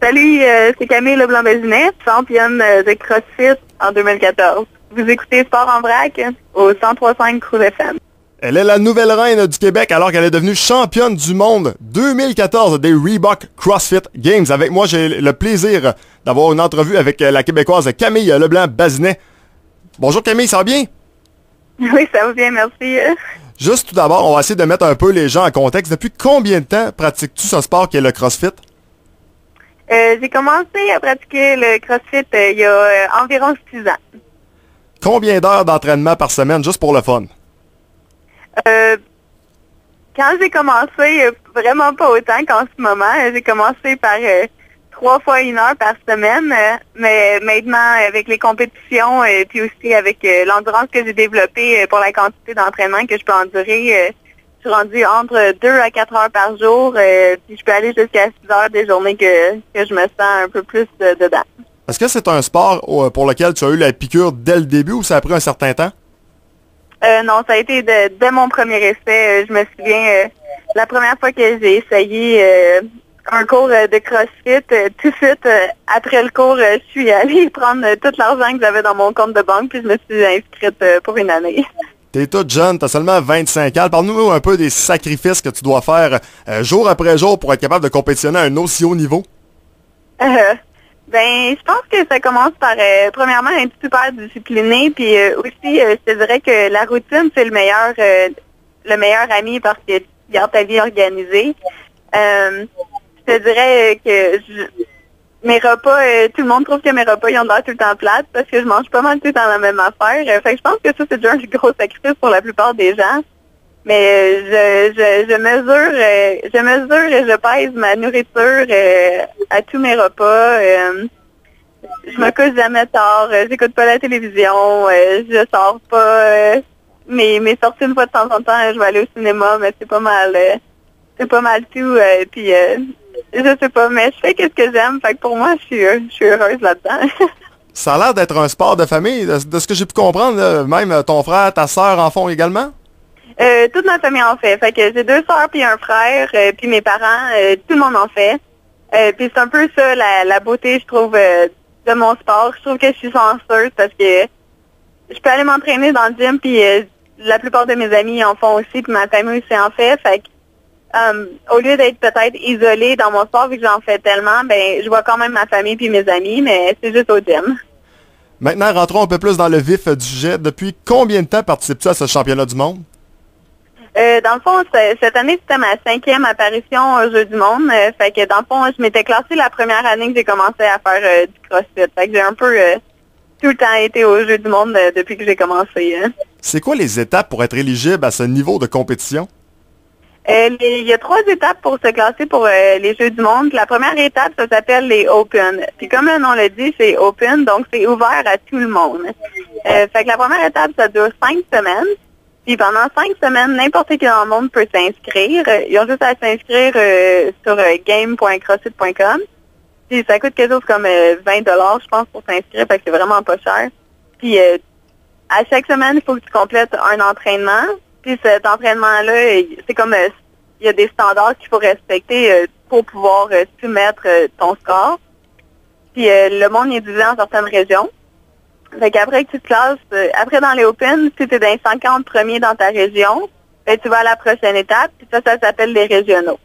Salut, c'est Camille Leblanc-Bézinet, championne de CrossFit en 2014. Vous écoutez Sport en vrac au 103.5 Crew FM. Elle est la nouvelle reine du Québec alors qu'elle est devenue championne du monde 2014 des Reebok CrossFit Games. Avec moi, j'ai le plaisir d'avoir une entrevue avec la Québécoise Camille Leblanc-Bézinet. Bonjour Camille, ça va bien? Oui, ça va bien, merci. Juste tout d'abord, on va essayer de mettre un peu les gens en contexte. Depuis combien de temps pratiques-tu ce sport qui est le CrossFit? J'ai commencé à pratiquer le CrossFit il y a environ 6 ans. Combien d'heures d'entraînement par semaine, juste pour le fun? Quand j'ai commencé, vraiment pas autant qu'en ce moment. J'ai commencé par 3 fois 1 heure par semaine, mais maintenant, avec les compétitions et puis aussi avec l'endurance que j'ai développée pour la quantité d'entraînement que je peux endurer, je suis rendue entre 2 à 4 heures par jour, puis je peux aller jusqu'à 6 heures des journées que je me sens un peu plus dedans. Est-ce que c'est un sport pour lequel tu as eu la piqûre dès le début ou ça a pris un certain temps? Non, ça a été dès mon premier essai. Je me souviens, la première fois que j'ai essayé un cours de CrossFit, tout de suite, après le cours, je suis allée prendre tout l'argent que j'avais dans mon compte de banque, puis je me suis inscrite pour 1 année. T'es toute jeune, t'as seulement 25 ans. Parle-nous un peu des sacrifices que tu dois faire jour après jour pour être capable de compétitionner à un aussi haut niveau. Je pense que ça commence par, premièrement, être super discipliné, puis aussi, je te dirais que la routine, c'est le meilleur ami parce que tu gardes ta vie organisée. Je te dirais que mes repas, tout le monde trouve que mes repas, ils ont l'air tout le temps plates parce que je mange pas mal tout le temps la même affaire. Fait que je pense que ça, c'est déjà un gros sacrifice pour la plupart des gens. Mais je mesure et je pèse ma nourriture à tous mes repas. Je me couche jamais tard, j'écoute pas la télévision, je sors pas. Mes sorties une fois de temps en temps, je vais aller au cinéma, mais c'est pas mal tout. Puis je sais pas, mais je fais ce que j'aime. Fait que pour moi, je suis heureuse là-dedans. Ça a l'air d'être un sport de famille, de ce que j'ai pu comprendre. Là, même ton frère, ta sœur en font également? Toute ma famille en fait. Fait que j'ai 2 sœurs puis un frère, puis mes parents, tout le monde en fait. Puis c'est un peu ça la beauté, je trouve, de mon sport. Je trouve que je suis chanceuse parce que je peux aller m'entraîner dans le gym, puis la plupart de mes amis en font aussi, puis ma famille aussi en fait. Fait que au lieu d'être peut-être isolée dans mon sport, vu que j'en fais tellement, je vois quand même ma famille puis mes amis, mais c'est juste au gym. Maintenant, rentrons un peu plus dans le vif du sujet. Depuis combien de temps participes-tu à ce championnat du monde? Dans le fond, cette année, c'était ma 5e apparition aux Jeux du monde. Fait que dans le fond, je m'étais classée la première année que j'ai commencé à faire du CrossFit. Fait que j'ai un peu tout le temps été aux Jeux du monde depuis que j'ai commencé. C'est quoi les étapes pour être éligible à ce niveau de compétition? Il y a 3 étapes pour se classer pour les Jeux du monde. La première étape, ça s'appelle les Open. Puis comme le nom le dit, c'est Open, donc c'est ouvert à tout le monde. Fait que la première étape, ça dure 5 semaines. Puis pendant 5 semaines, n'importe qui dans le monde peut s'inscrire. Ils ont juste à s'inscrire sur game.crossfit.com. Puis ça coûte quelque chose comme 20 $, je pense, pour s'inscrire, parce que c'est vraiment pas cher. Puis à chaque semaine, il faut que tu complètes un entraînement. Puis cet entraînement-là, c'est comme il y a des standards qu'il faut respecter pour pouvoir soumettre ton score. Puis le monde est divisé en certaines régions. Fait qu'après que tu te classes, après dans les Open, si tu es dans les 50 premiers dans ta région, tu vas à la prochaine étape, puis ça s'appelle les régionaux.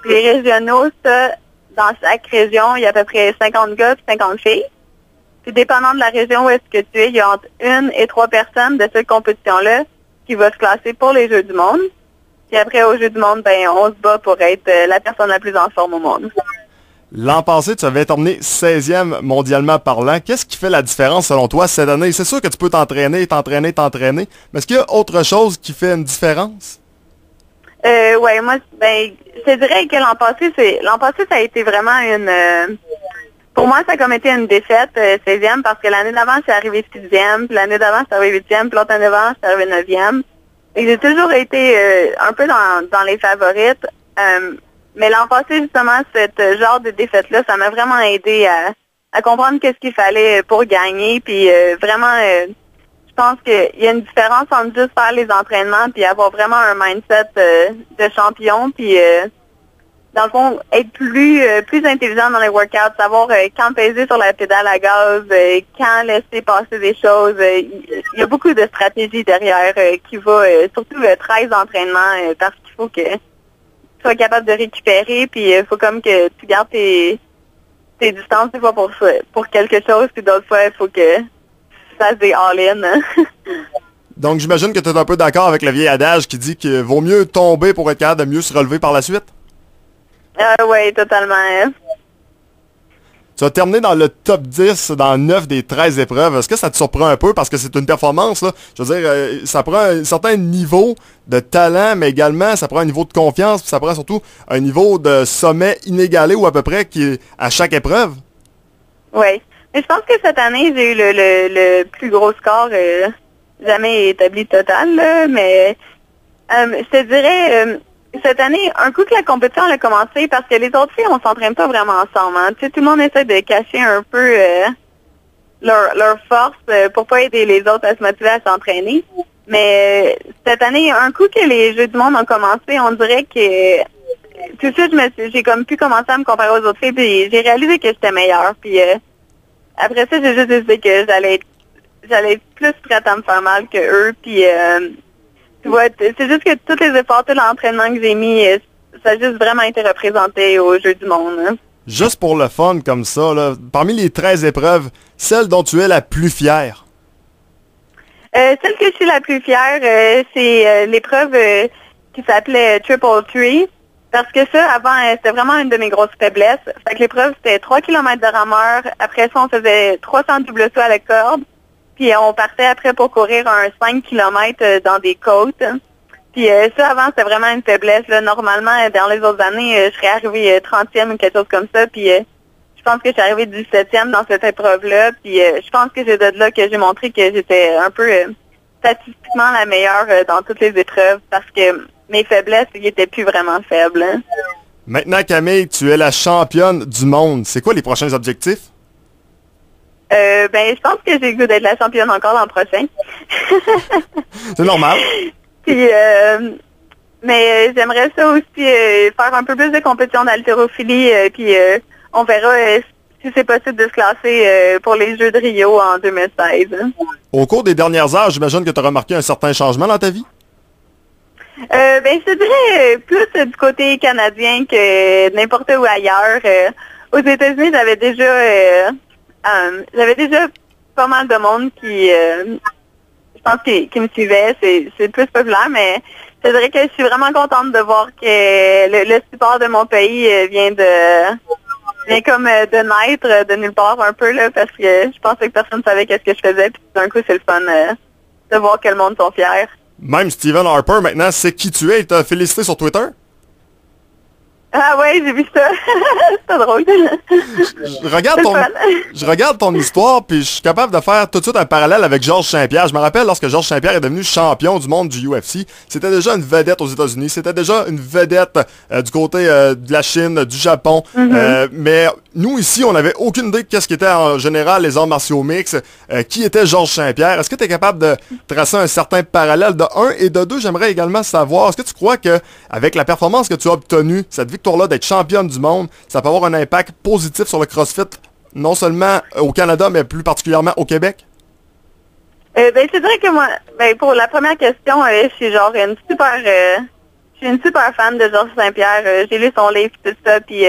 Puis les régionaux, ça, dans chaque région, il y a à peu près 50 gars et 50 filles. Puis dépendant de la région où est-ce que tu es, il y a entre 1 et 3 personnes de cette compétition-là qui va se classer pour les Jeux du monde. Puis après, aux Jeux du monde, on se bat pour être la personne la plus en forme au monde. L'an passé, tu avais terminé 16e mondialement parlant. Qu'est-ce qui fait la différence selon toi cette année? C'est sûr que tu peux t'entraîner, mais est-ce qu'il y a autre chose qui fait une différence? Ouais, moi, je te dirais que l'an passé, ça a été vraiment pour moi, ça a comme été une défaite, 16e, parce que l'année d'avant, je suis arrivée 6e, puis l'année d'avant, je suis arrivée 8e, puis l'autre année d'avant, je suis arrivée 9e. Et j'ai toujours été un peu dans les favorites. Mais l'an passé, justement, ce genre de défaite-là, ça m'a vraiment aidé à comprendre qu'est-ce qu'il fallait pour gagner. Puis vraiment, je pense qu'il y a une différence entre juste faire les entraînements puis avoir vraiment un mindset de champion. Puis dans le fond, être plus intelligent dans les workouts, savoir quand peser sur la pédale à gaz, quand laisser passer des choses. Il y a beaucoup de stratégies derrière qui va, surtout 13 entraînements, parce qu'il faut que tu sois capable de récupérer, puis il faut comme que tu gardes tes distances des fois pour quelque chose, puis d'autres fois, il faut que tu fasses des all-in. Donc, j'imagine que tu es un peu d'accord avec le vieil adage qui dit qu'il vaut mieux tomber pour être capable de mieux se relever par la suite? Oui, totalement. Tu as terminé dans le top 10 dans 9 des 13 épreuves. Est-ce que ça te surprend un peu parce que c'est une performance, là? Je veux dire, ça prend un certain niveau de talent, mais également ça prend un niveau de confiance, puis ça prend surtout un niveau de sommet inégalé ou à peu près qui est à chaque épreuve. Oui. Mais je pense que cette année, j'ai eu le plus gros score jamais établi total, là, mais je te dirais... cette année, un coup que la compétition a commencé, parce que les autres filles, on s'entraîne pas vraiment ensemble. Hein. Tu sais, tout le monde essaie de cacher un peu leur force pour pas aider les autres à se motiver à s'entraîner. Mais cette année, un coup que les Jeux du monde ont commencé, on dirait que tout de suite, j'ai comme pu commencer à me comparer aux autres filles, puis j'ai réalisé que j'étais meilleure. Puis après ça, j'ai juste décidé que j'allais être plus prête à me faire mal que eux. Puis tu vois, c'est juste que tous les efforts, tout l'entraînement que j'ai mis, ça a juste vraiment été représenté aux Jeux du monde. Hein. Juste pour le fun comme ça, là, parmi les 13 épreuves, celle dont tu es la plus fière? Celle que je suis la plus fière, c'est l'épreuve qui s'appelait Triple Tree. Parce que ça, avant, c'était vraiment une de mes grosses faiblesses. Fait que l'épreuve, c'était 3 km de rameur. Après ça, on faisait 300 double sauts à la corde. Puis on partait après pour courir un 5 km dans des côtes. Puis ça, avant, c'était vraiment une faiblesse. Là. Normalement, dans les autres années, je serais arrivée 30e ou quelque chose comme ça. Puis je pense que je suis arrivée 17e dans cette épreuve-là. Puis je pense que c'est de là que j'ai montré que j'étais un peu statistiquement la meilleure dans toutes les épreuves. Parce que mes faiblesses, ils étaient plus vraiment faibles. Hein. Maintenant, Camille, tu es la championne du monde. C'est quoi les prochains objectifs? Je pense que j'ai le goût d'être la championne encore l'an prochain. C'est normal. Puis, mais j'aimerais ça aussi faire un peu plus de compétition d'haltérophilie, puis on verra si c'est possible de se classer pour les Jeux de Rio en 2016. Hein. Au cours des dernières heures, j'imagine que tu as remarqué un certain changement dans ta vie? Je te dirais plus du côté canadien que n'importe où ailleurs. Aux États-Unis, j'avais déjà pas mal de monde qui, je pense, qui me suivait. C'est plus populaire, mais je dirais que je suis vraiment contente de voir que le support de mon pays vient comme de naître de nulle part un peu, là, parce que je pensais que personne ne savait qu'est-ce que je faisais, puis d'un coup, c'est le fun de voir que le monde sont fiers. Même Stephen Harper, maintenant, sait qui tu es. Il t'a félicité sur Twitter? Ah ouais, j'ai vu ça. C'est drôle. Je regarde ton histoire, puis je suis capable de faire tout de suite un parallèle avec Georges Saint-Pierre. Je me rappelle lorsque Georges Saint-Pierre est devenu champion du monde du UFC, c'était déjà une vedette aux États-Unis, c'était déjà une vedette du côté de la Chine, du Japon. Mais nous, ici, on n'avait aucune idée de qu'est-ce qu'était en général les arts martiaux mixtes, qui était Georges Saint-Pierre. Est-ce que tu es capable de tracer un certain parallèle de un et de deux? J'aimerais également savoir, est-ce que tu crois que avec la performance que tu as obtenue, cette victoire-là d'être championne du monde, ça peut avoir un impact positif sur le CrossFit, non seulement au Canada, mais plus particulièrement au Québec? C'est vrai que moi, pour la première question, je suis genre je suis une super fan de Georges Saint-Pierre. J'ai lu son livre et tout ça, puis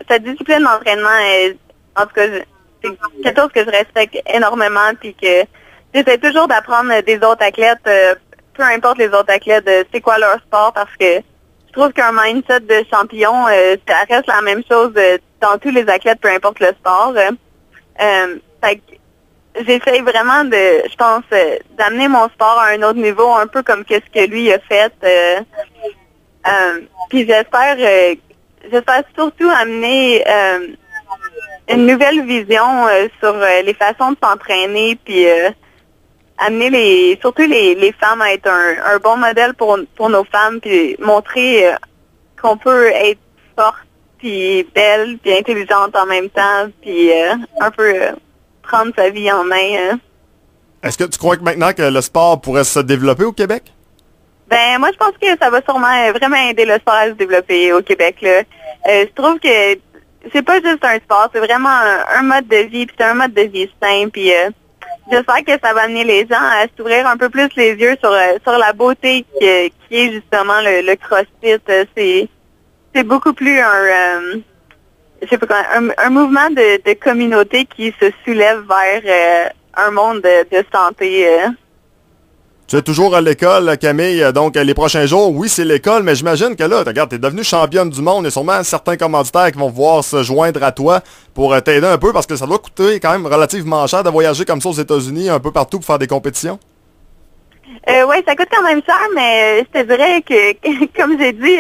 sa discipline d'entraînement, en tout cas, c'est quelque chose que je respecte énormément, puis que j'essaie toujours d'apprendre des autres athlètes, peu importe les autres athlètes, c'est quoi leur sport, parce que je trouve qu'un mindset de champion, ça reste la même chose dans tous les athlètes, peu importe le sport. Fait que j'essaie vraiment je pense, d'amener mon sport à un autre niveau, un peu comme qu'est-ce que lui a fait. Puis j'espère surtout amener une nouvelle vision sur les façons de s'entraîner, puis amener surtout les femmes à être un bon modèle pour nos femmes, puis montrer qu'on peut être forte, puis belle, puis intelligente en même temps, puis un peu prendre sa vie en main. Hein. Est-ce que tu crois que maintenant que le sport pourrait se développer au Québec? Ben, moi, je pense que ça va sûrement vraiment aider le sport à se développer au Québec, là. Je trouve que c'est pas juste un sport, c'est vraiment un mode de vie, puis c'est un mode de vie sain, puis j'espère que ça va amener les gens à s'ouvrir un peu plus les yeux sur la beauté qui est justement le CrossFit. C'est beaucoup plus je sais pas comment, un mouvement de communauté qui se soulève vers un monde de santé. Tu es toujours à l'école, Camille, donc les prochains jours, oui, c'est l'école, mais j'imagine que là, regarde, t'es devenue championne du monde, il y a sûrement certains commanditaires qui vont vouloir se joindre à toi pour t'aider un peu, parce que ça doit coûter quand même relativement cher de voyager comme ça aux États-Unis, un peu partout pour faire des compétitions. Oui, ça coûte quand même cher, mais je te dirais que, comme j'ai dit,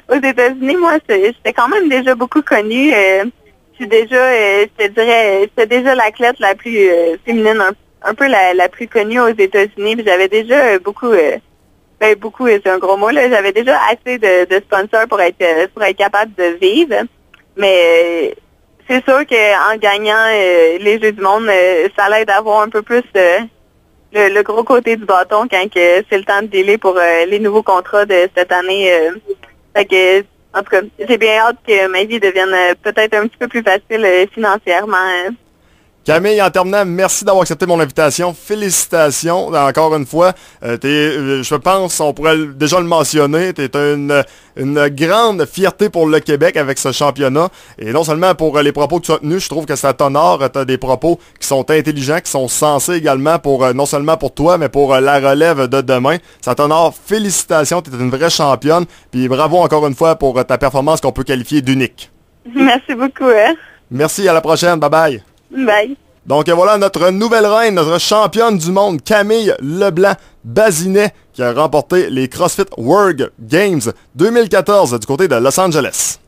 aux États-Unis, moi, j'étais quand même déjà beaucoup connue. Je te dirais, j'étais déjà l'athlète la plus féminine, un peu la plus connue aux États-Unis. Puis j'avais déjà beaucoup, c'est un gros mot, là. J'avais déjà assez de sponsors pour être capable de vivre. Mais c'est sûr qu'en gagnant les Jeux du monde, ça l'aide à avoir un peu plus le gros côté du bâton quand que c'est le temps de dealer pour les nouveaux contrats de cette année. Fait que, en tout cas, j'ai bien hâte que ma vie devienne peut-être un petit peu plus facile financièrement. Camille, en terminant, merci d'avoir accepté mon invitation. Félicitations, encore une fois. Je pense, on pourrait déjà le mentionner, tu es une grande fierté pour le Québec avec ce championnat. Et non seulement pour les propos que tu as tenus, je trouve que ça t'honore. Tu as des propos qui sont intelligents, qui sont sensés également, pour non seulement pour toi, mais pour la relève de demain. Ça t'honore. Félicitations, tu es une vraie championne. Puis bravo encore une fois pour ta performance qu'on peut qualifier d'unique. Merci beaucoup. Merci, à la prochaine. Bye bye. Bye. Donc voilà notre nouvelle reine, notre championne du monde, Camille Leblanc-Bazinet, qui a remporté les CrossFit World Games 2014 du côté de Los Angeles.